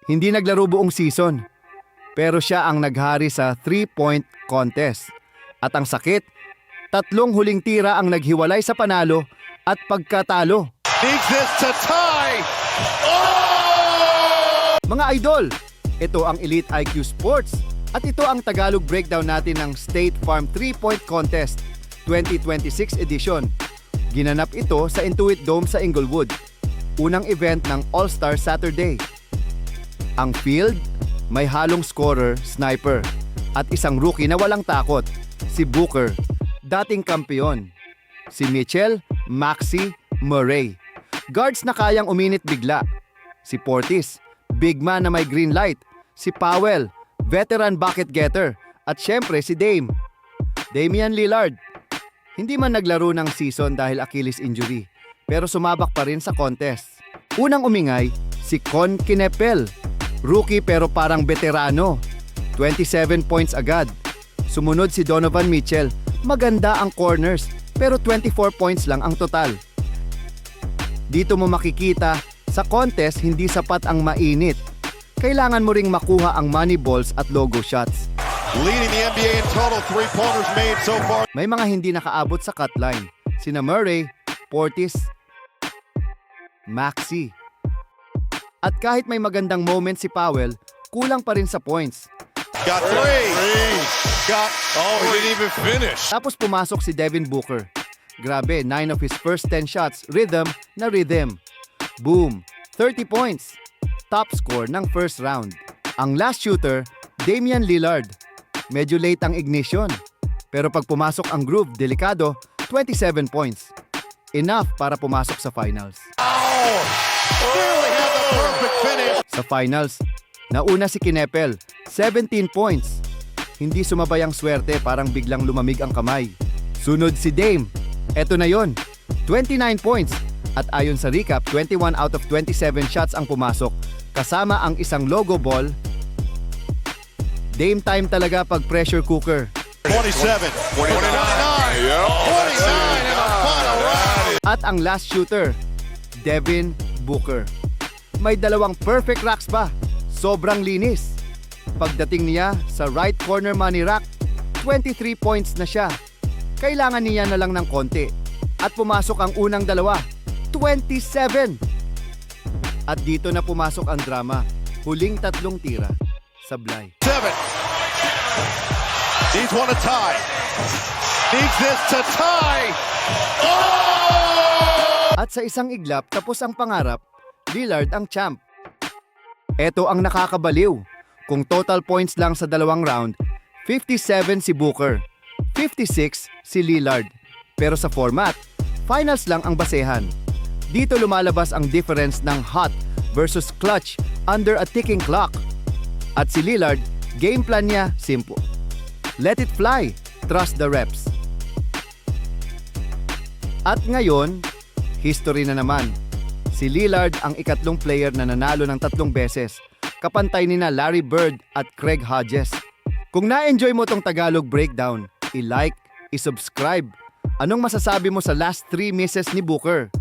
Hindi naglaro buong season, pero siya ang naghari sa 3-point contest. At ang sakit, 3 huling tira ang naghiwalay sa panalo at pagkatalo. Needs this to tie. Oh! Mga idol, ito ang Elite IQ Sports at ito ang Tagalog breakdown natin ng State Farm 3-point contest 2026 edition. Ginanap ito sa Intuit Dome sa Inglewood, unang event ng All-Star Saturday. Ang field, may halong scorer, sniper, at isang rookie na walang takot, si Booker, dating kampeon. Si Mitchell, Maxey, Murray. Guards na kayang uminit bigla. Si Portis, big man na may green light. Si Powell, veteran bucket getter. At syempre si Dame. Damian Lillard. Hindi man naglaro ng season dahil Achilles injury, pero sumabak pa rin sa contest. Unang umingay, si Con Kinepel. Rookie pero parang veterano. 27 points agad. Sumunod si Donovan Mitchell. Maganda ang corners, pero 24 points lang ang total. Dito mo makikita, sa contest hindi sapat ang mainit. Kailangan mo ring makuha ang money balls at logo shots. Leading the NBA in total three-pointers made so far. May mga hindi nakaabot sa cut line. Sina Murray, Portis, Maxey. At kahit may magandang moment si Powell, kulang pa rin sa points. Got three. Got. Oh, he didn't even finish. Tapos pumasok si Devin Booker. Grabe, 9 of his first 10 shots, rhythm na rhythm. Boom, 30 points. Top score ng first round. Ang last shooter, Damian Lillard. Medyo late ang ignition. Pero pag pumasok ang groove, delikado, 27 points. Enough para pumasok sa finals. Oh, nearly had the perfect finish. Sa finals, nauna si Kinepel, 17 points. Hindi sumabay ang swerte, parang biglang lumamig ang kamay. Sunod si Dame. Eto na yon, 29 points. At ayon sa recap, 21 out of 27 shots ang pumasok, kasama ang isang logo ball. Dame time talaga pag pressure cooker. 27. 29. 29 in the final round. At ang last shooter, Devin Booker. May 2 perfect racks pa. Sobrang linis. Pagdating niya sa right corner money rack, 23 points na siya. Kailangan niya na lang ng konti. At pumasok ang unang 2, 27. At dito na pumasok ang drama. Huling 3 tira. Sablay. 7. Needs one to tie. Needs this to tie. Oh! At sa isang iglap, tapos ang pangarap, Lillard ang champ. Ito ang nakakabaliw. Kung total points lang sa 2 round, 57 si Booker, 56 si Lillard. Pero sa format, finals lang ang basehan. Dito lumalabas ang difference ng hot versus clutch under a ticking clock. At si Lillard, game plan niya simple. Let it fly, trust the reps. At ngayon, history na naman. Si Lillard ang ikatlong player na nanalo ng 3 beses, kapantay nina Larry Bird at Craig Hodges. Kung na-enjoy mo tong Tagalog breakdown, i-like, i-subscribe. Anong masasabi mo sa last 3 misses ni Booker?